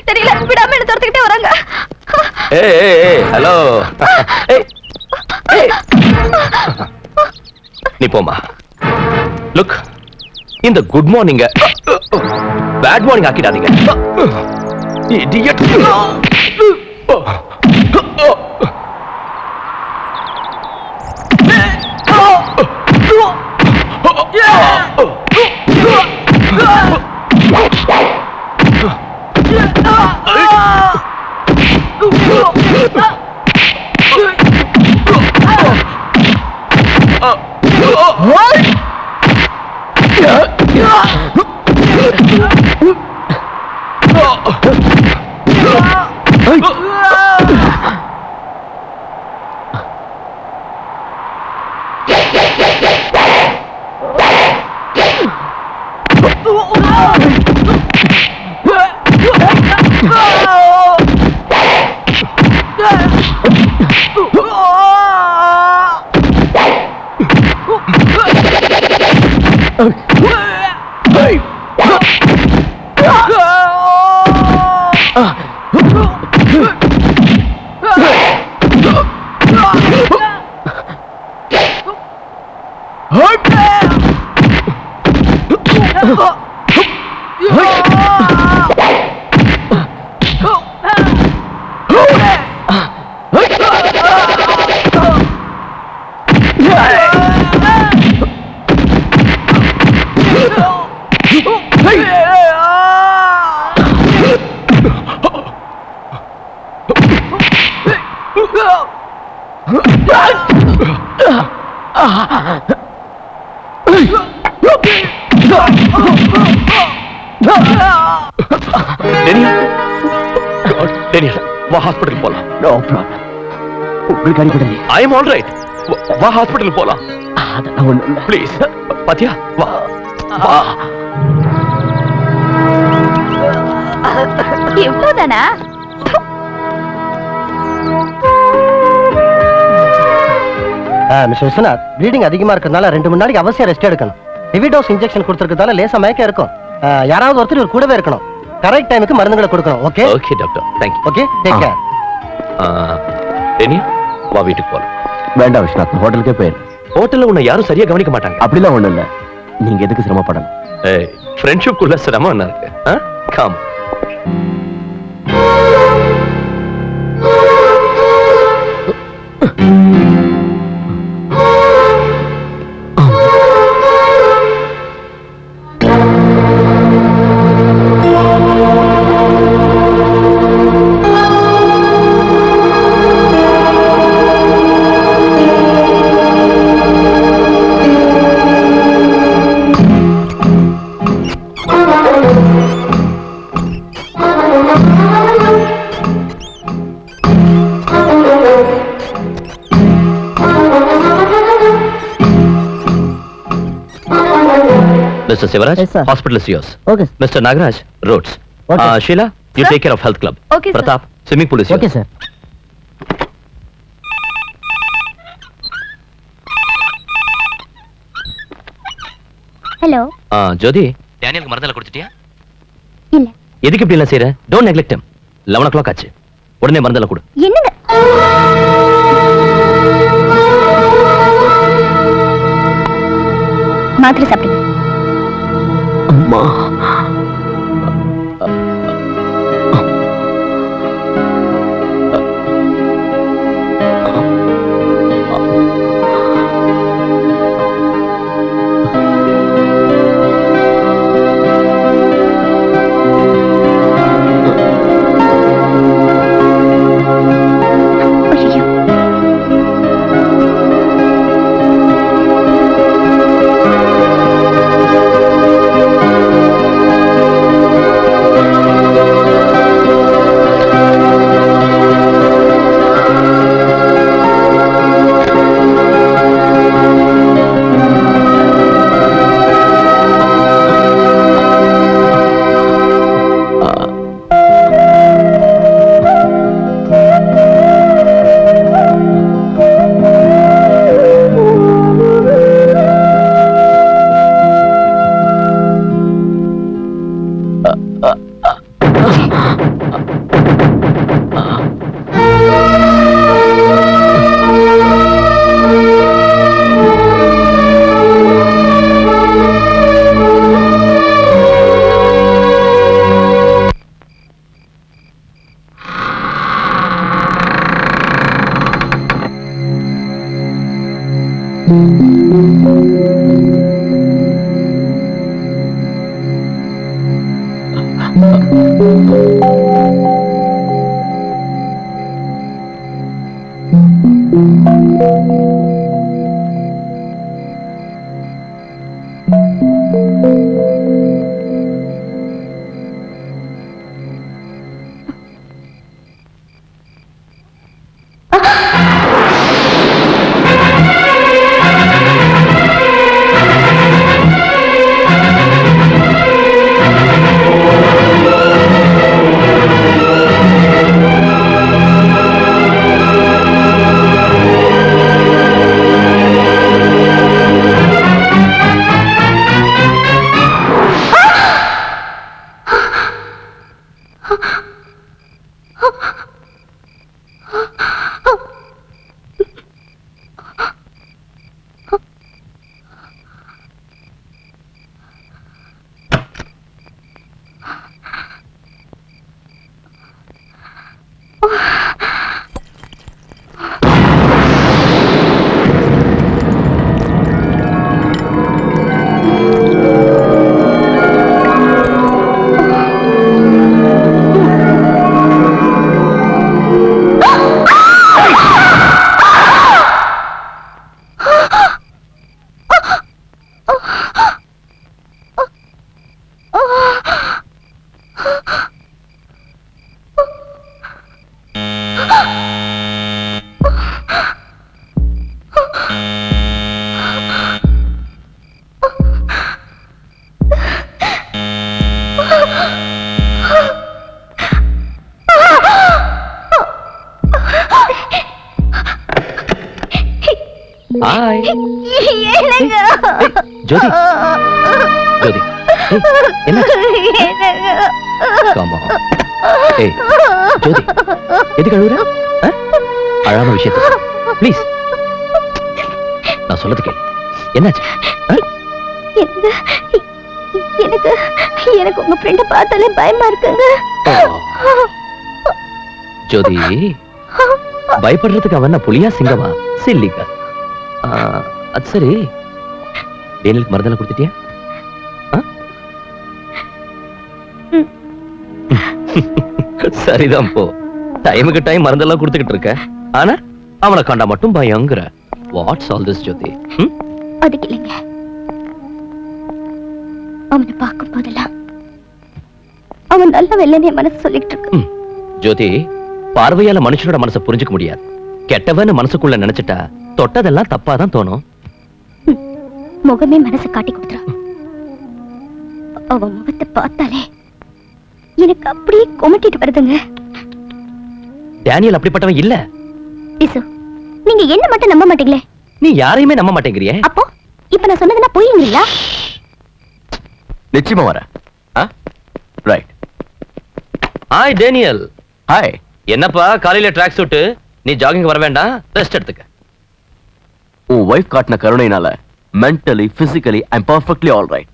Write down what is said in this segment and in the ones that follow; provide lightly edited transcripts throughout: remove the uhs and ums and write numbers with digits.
தெரியல, விடாம என்ன துரத்திக்கிட்டே வராங்க. ஹலோ, நீ போமா. லுக், இந்த குட் மார்னிங் பேட் மார்னிங் ஆக்கிடாதீங்க. இடியட். வா ஹாஸ்பிடல் போலாம். No problem. உங்களுக்கு அடிபடலை. I am all right. வா ஹாஸ்பிடல் போலாம். அதெல்லாம் ஒண்ணும் இல்ல. ப்ளீஸ் பாத்தியா, வா வா. இவ்வளவுதானா? மிஸ்டர் விஸ்வநாத், ப்ளீடிங் அதிகமா இருக்கிறதுனால 2 மணி நேரத்துக்கு அவசியம் ரெஸ்ட் எடுக்கணும். ஹெவி டோஸ் இன்ஜெக்ஷன் கொடுத்திருக்கிறதால லேசா மயக்கம் இருக்கும். யாராவது ஒருத்தர் இவர் கூடவே இருக்கணும். கரெக்ட் டைமுக்கு மருந்துகளை கொடுக்கணும். Okay okay doctor, thank you. Okay, take care. Denny, வா வீட்டுக்கு போலாம். வேண்டாம் விஸ்வநாத், ஹோட்டலுக்கே போயிரு. ஹோட்டல்ல உன்னை யாரும் சரியா கவனிக்க மாட்டாங்க. அப்படிலாம் ஒண்ணும் இல்ல, நீங்க எதுக்கு சிரமப்படணும்? ஃப்ரெண்ட்ஷிப் குள்ள சிரமம் என்ன இருக்கு? Come. Mr. Sivaraj, yes, hospital is yours. Okay. Mr. Nagaraj, roads. Okay. Sheila, you sir? Take care of health club. Okay, Pratap, sir. Swimming pool is yours. Okay, sir. Hello. Jyoti, Daniel மருந்தல கொடுத்துட்டியா? இல்ல. எதுக்கு இப்படி எல்லாம் செய்ற? Don't neglect him. 11 o'clock ஆச்சு. உடனே மருந்தல கொடு. என்னங்க? மாத்திரை சாப்பிடுங்க. அம்மா. Hi. Jyoti. Jyoti. Hey, come on. Hey, Jyoti. எதுக்கு அழுகுற? அழாம விஷயத்தை ப்ளீஸ். நான் சொல்றது கேளு. என்னாச்சு? எனக்கு உங்க ஃப்ரெண்ட பார்த்தாலே பயமா இருக்குங்க. ஜோதி, பயப்படுறதுக்கு அவன் புலியா சிங்கமா? சில்லிக்கா. அது சரி, டேனியலுக்கு மருந்தெல்லாம் கொடுத்துட்டியா? சரிதான், போ. டைமுக்கு டைம் மருந்தெல்லாம் கொடுத்துக்கிட்டு இருக்க. ஆனா அவனை கண்டா மட்டும் பயங்கர. வாட்ஸ் ஆல் திஸ் ஜோதி? அதுக்கு இல்லைங்க, அவனை பார்க்கும் போதெல்லாம் அவன் நல்ல வெள்ளனே மனசு சொல்லிட்டு இருக்கு. ஜோதி, பார்வையால மனுஷனோட மனசை புரிஞ்சுக்க முடியாது. கெட்டவன்னு மனசுக்குள்ள நினைச்சிட்டா தொட்டதெல்லாம் தப்பாதான் தோணும். முகமே மனசு காட்டி கொடுத்துறான். அவன் முகத்தை பார்த்தாலே எனக்கு அப்படியே கொமட்டிட்டு வருதுங்க. டேனியல் அப்படிப்பட்டவன் இல்ல. நீங்க என்ன மட்டும் நம்ப மாட்டீங்களே? நீ யாரையுமே நம்ப மாட்டேங்கிறியே. அப்போ இப்ப நான் சொன்னதுன்னா பொய்யுங்களா? நிச்சயமா வர. ரைட். Hi Daniel. ஹாய். என்னப்பா காலையில ட்ராக் சூட்? நீ ஜாகிங் வர வேண்டாம், ரெஸ்ட் எடுத்துக்க. உன் வைஃப் காட்டின கருணையினால மென்டலி பிசிக்கலி ஐ அம் பெர்ஃபெக்ட்லி ஆல் ரைட்.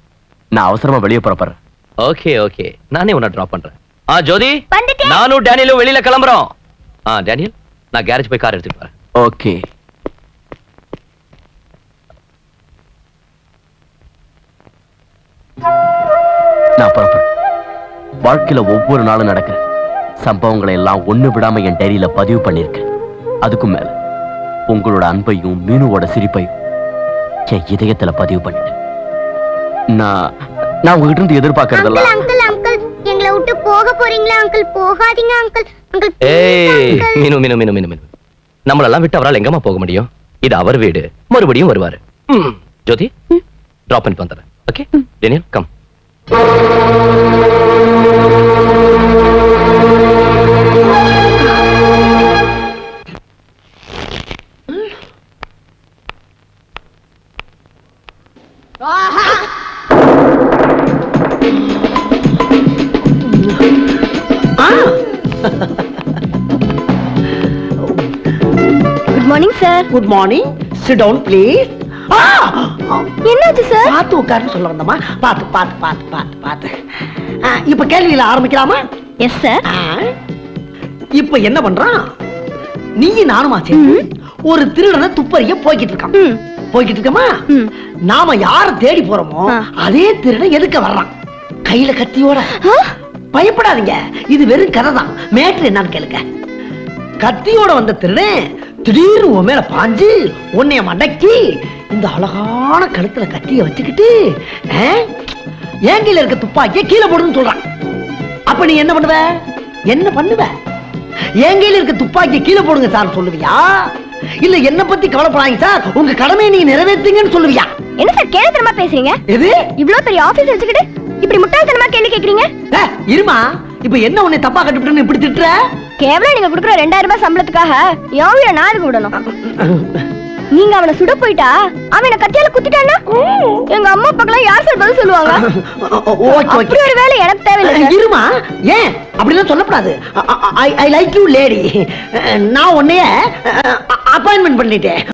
நான் அவசரமா வெளியே புறப்படுறேன். ஓகே ஓகே, நானே உன்னை டிராப் பண்றேன். ஜோதி, வந்துட்டேன். நானும் டேனியலும் வெளியில கிளம்புறோம். டேனியல், நான் கேரேஜ் போய் கார் எடுத்துட்டு வரேன். ஓகே. நான் புறப்படுறேன். வாழ்க்கையில ஒவ்வொரு நாளும் நடக்கிற சம்பவங்களை எல்லாம் ஒண்ணு விடாம என் டைரியில பதிவு பண்ணிருக்கேன். அதுக்கும் மேல உங்களோட அன்பையும் மீனுவோட சிரிப்பையும் என் இதயத்துல பதிவு பண்ணிட்டேன். நான் உங்ககிட்ட இருந்து எதிர்பார்க்கறதெல்லாம். அங்கிள் அங்கிள், எங்களை விட்டு போக போறீங்களா அங்கிள்? போகாதீங்க அங்கிள். அங்கிள் ஏய், மீனு மீனு மீனு மீனு மீனு, நம்மளெல்லாம் விட்டு அவரால் எங்கம்மா போக முடியும்? இது அவர் வீடு, மறுபடியும் வருவாரு. ஜோதி, டிராப் பண்ணி வந்துடுறேன். Okay Daniel, come. Good morning sir. Good morning. Sit down please. என்னாச்சு சார்? பார்த்து உட்காருன்னு சொல்ல வந்தமா. பார்த்து பார்த்து பார்த்து பார்த்து பார்த்து. இப்ப கேள்வியில ஆரம்பிக்கலாமா? Yes sir. இப்ப என்ன பண்றான்? நீ நானுமா சேர்ந்து ஒரு திருடனை துப்பறிய போய்கிட்டு இருக்கான். போய்கிட்டு இருக்கமா நாம யார தேடி போறோமோ அதே திருடன் எதுக்க வர்றான் கையில கத்தியோட. பயப்படாதீங்க, இது வெறும் கதை தான். மேட்ரு என்னன்னு கேளுங்க. கத்தியோட வந்த திருடன் திடீர்னு உன் மேல பாஞ்சு உன்னைய மடக்கி இந்த அழகான கழுத்துல கத்திய வச்சுக்கிட்டு ஏங்கில இருக்க துப்பாக்கிய கீழே போடுன்னு சொல்றான். அப்ப நீ என்ன பண்ணுவ? என்ன பண்ணுவ? ஏங்கையில இருக்க துப்பாக்கிய கீழே போடுங்க சார் சொல்லுவியா, இல்ல என்ன பத்தி கவலைப்படாதீங்க சார் உங்க கடமையை நீங்க நிறைவேற்றுங்கன்னு சொல்லுவியா? என்ன சார் கேள்வித்தனமா பேசுறீங்க? எது இவ்வளவு பெரிய ஆபீஸ் வச்சுக்கிட்டு இப்படி முட்டாள்தனமா கேள்வி கேக்குறீங்க? இருமா, இப்ப என்ன உன்னை தப்பா கட்டுப்பிட்டு இப்படி திட்டுற? கேவலம் நீங்க கொடுக்குற 2000 ரூபாய் சம்பளத்துக்காக எவ்வளவு நாளுக்கு விடணும்? நீங்க அவனை சுட போயிட்டா அவனை கத்தியால குத்திட்டானா எங்க அம்மா அப்பாக்கெல்லாம் யார் சார் பதில் சொல்லுவாங்க? அப்படி ஒரு வேலை எனக்கு தேவையில்லை. இருமா, ஏன் அப்படிலாம் சொல்லக்கூடாது. I like you lady. நான் உன்னைய அப்பாயின்மெண்ட் பண்ணிட்டேன்.